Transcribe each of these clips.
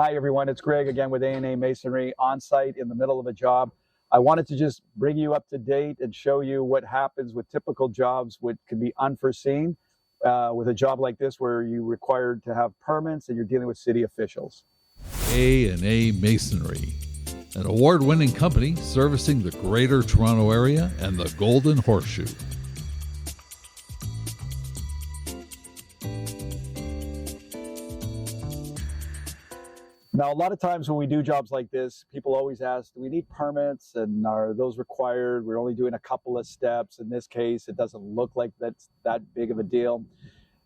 Hi everyone, it's Greg again with A&A Masonry on site in the middle of a job. I wanted to just bring you up to date and show you what happens with typical jobs, what can be unforeseen with a job like this where you're required to have permits and you're dealing with city officials. A&A Masonry, an award-winning company servicing the Greater Toronto Area and the Golden Horseshoe. Now, a lot of times when we do jobs like this, people always ask, do we need permits and are those required? We're only doing a couple of steps. In this case, it doesn't look like that's that big of a deal.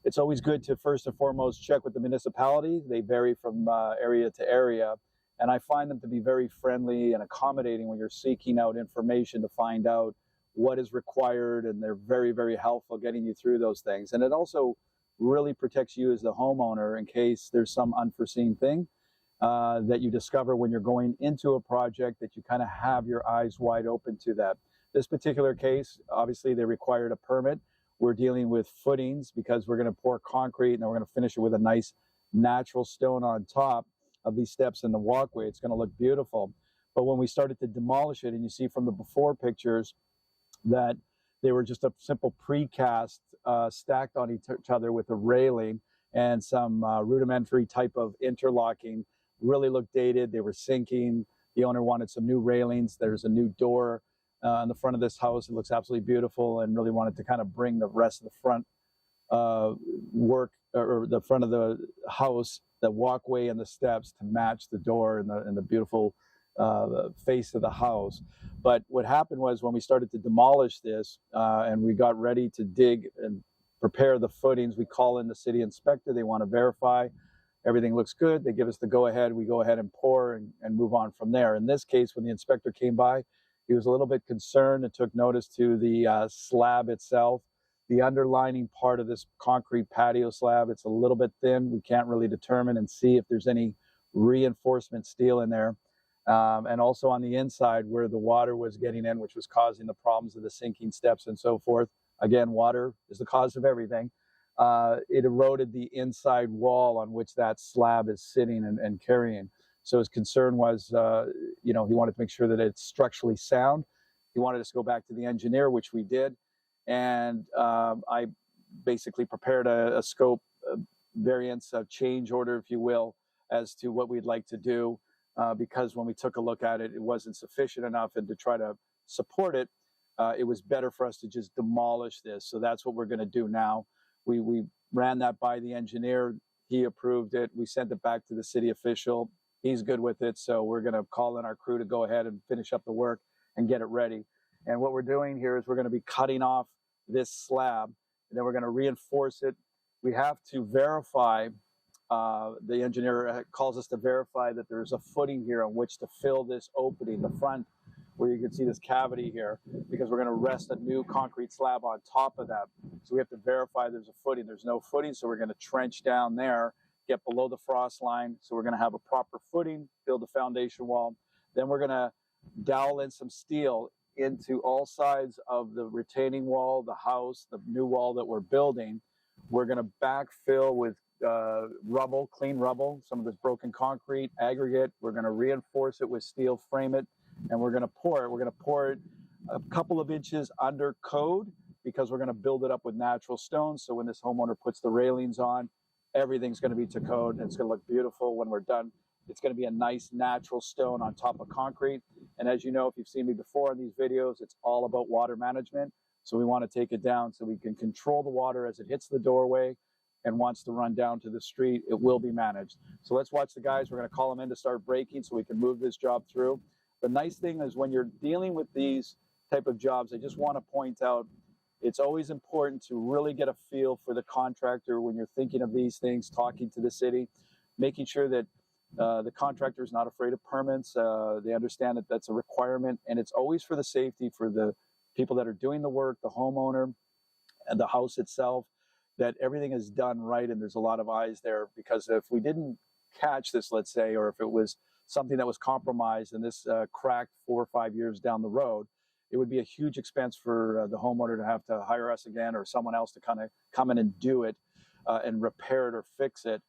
It's always good to first and foremost check with the municipality. They vary from area to area, and I find them to be very friendly and accommodating when you're seeking out information to find out what is required, and they're very, very helpful getting you through those things. And it also really protects you as the homeowner in case there's some unforeseen thing that you discover when you're going into a project, that you kind of have your eyes wide open to that. This particular case, obviously they required a permit. We're dealing with footings because we're going to pour concrete and we're going to finish it with a nice natural stone on top of these steps in the walkway. It's going to look beautiful. But when we started to demolish it, and you see from the before pictures that they were just a simple precast stacked on each other with a railing and some rudimentary type of interlocking, really looked dated. They were sinking. The owner wanted some new railings. There's a new door on the front of this house. It looks absolutely beautiful, and really wanted to kind of bring the rest of the front work, or the front of the house, the walkway and the steps to match the door and the beautiful face of the house. But what happened was when we started to demolish this and we got ready to dig and prepare the footings, we call in the city inspector. They want to verify everything looks good. They give us the go-ahead. We go ahead and pour and move on from there. In this case, when the inspector came by, he was a little bit concerned and took notice to the slab itself. The underlining part of this concrete patio slab, it's a little bit thin. We can't really determine and see if there's any reinforcement steel in there. And also on the inside where the water was getting in, which was causing the problems of the sinking steps and so forth. Again, water is the cause of everything. It eroded the inside wall on which that slab is sitting and carrying. So his concern was, he wanted to make sure that it's structurally sound. He wanted us to go back to the engineer, which we did. And I basically prepared a scope variance, a change order, if you will, as to what we'd like to do. Because when we took a look at it, it wasn't sufficient enough, and to try to support it, it was better for us to just demolish this. So that's what we're going to do now. We ran that by the engineer. He approved it. We sent it back to the city official. He's good with it. So we're going to call in our crew to go ahead and finish up the work and get it ready. And what we're doing here is we're going to be cutting off this slab, and then we're going to reinforce it. We have to verify, the engineer calls us to verify that there's a footing here on which to fill this opening, the front, where you can see this cavity here, because we're going to rest a new concrete slab on top of that. So we have to verify there's a footing. There's no footing, so we're going to trench down there, get below the frost line. So we're going to have a proper footing, build a foundation wall. Then we're going to dowel in some steel into all sides of the retaining wall, the house, the new wall that we're building. We're going to backfill with rubble, clean rubble, some of this broken concrete, aggregate. We're going to reinforce it with steel, frame it, and we're going to pour it. We're going to pour it a couple of inches under code, because we're going to build it up with natural stones. So when this homeowner puts the railings on, everything's going to be to code, and it's going to look beautiful when we're done. It's going to be a nice natural stone on top of concrete. And as you know, if you've seen me before in these videos, it's all about water management. So we want to take it down so we can control the water as it hits the doorway and wants to run down to the street. It will be managed. So let's watch the guys. We're going to call them in to start breaking so we can move this job through. The nice thing is when you're dealing with these type of jobs, I just want to point out, it's always important to really get a feel for the contractor when you're thinking of these things, talking to the city, making sure that the contractor is not afraid of permits. They understand that that's a requirement, and it's always for the safety for the people that are doing the work, the homeowner, and the house itself, that everything is done right and there's a lot of eyes there. Because if we didn't catch this, let's say, or if it was something that was compromised and this cracked 4 or 5 years down the road, it would be a huge expense for the homeowner to have to hire us again or someone else to kind of come in and do it and repair it or fix it.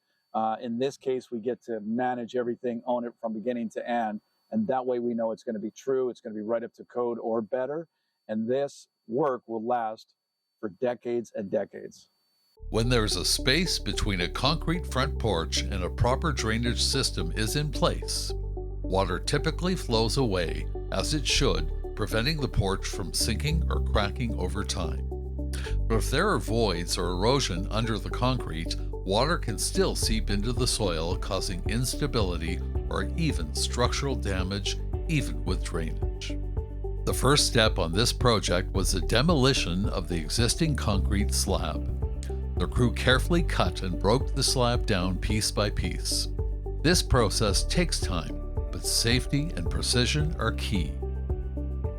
In this case, we get to manage everything, own it from beginning to end. And that way we know it's going to be true, it's going to be right up to code or better. And this work will last for decades and decades. When there's a space between a concrete front porch and a proper drainage system is in place, water typically flows away, as it should, preventing the porch from sinking or cracking over time. But if there are voids or erosion under the concrete, water can still seep into the soil, causing instability or even structural damage, even with drainage. The first step on this project was the demolition of the existing concrete slab. The crew carefully cut and broke the slab down piece by piece. This process takes time, but safety and precision are key.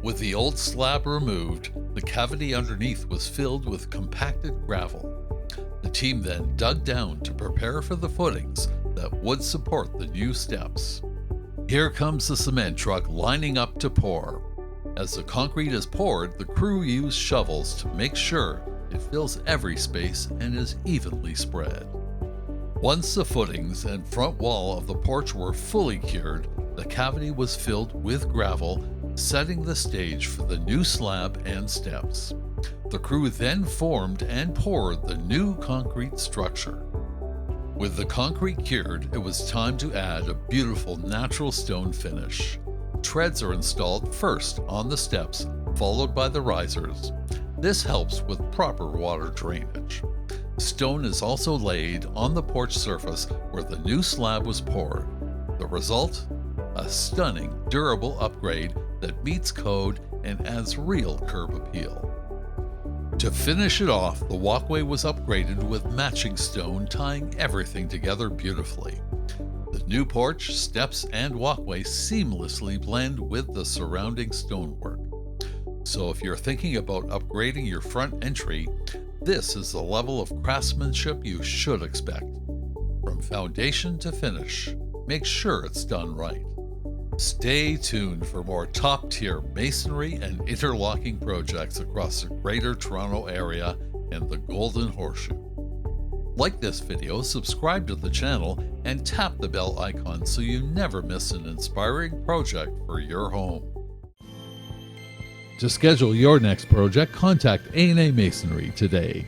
With the old slab removed, the cavity underneath was filled with compacted gravel. The team then dug down to prepare for the footings that would support the new steps. Here comes the cement truck lining up to pour. As the concrete is poured, the crew use shovels to make sure it fills every space and is evenly spread. Once the footings and front wall of the porch were fully cured, the cavity was filled with gravel, setting the stage for the new slab and steps. The crew then formed and poured the new concrete structure. With the concrete cured, it was time to add a beautiful natural stone finish. Treads are installed first on the steps, followed by the risers. This helps with proper water drainage. Stone is also laid on the porch surface where the new slab was poured. The result? A stunning, durable upgrade that meets code and adds real curb appeal. To finish it off, the walkway was upgraded with matching stone, tying everything together beautifully. The new porch, steps, and walkway seamlessly blend with the surrounding stonework. So if you're thinking about upgrading your front entry, this is the level of craftsmanship you should expect. From foundation to finish, make sure it's done right. Stay tuned for more top-tier masonry and interlocking projects across the Greater Toronto Area and the Golden Horseshoe. Like this video, subscribe to the channel, and tap the bell icon so you never miss an inspiring project for your home. To schedule your next project, contact A&A Masonry today.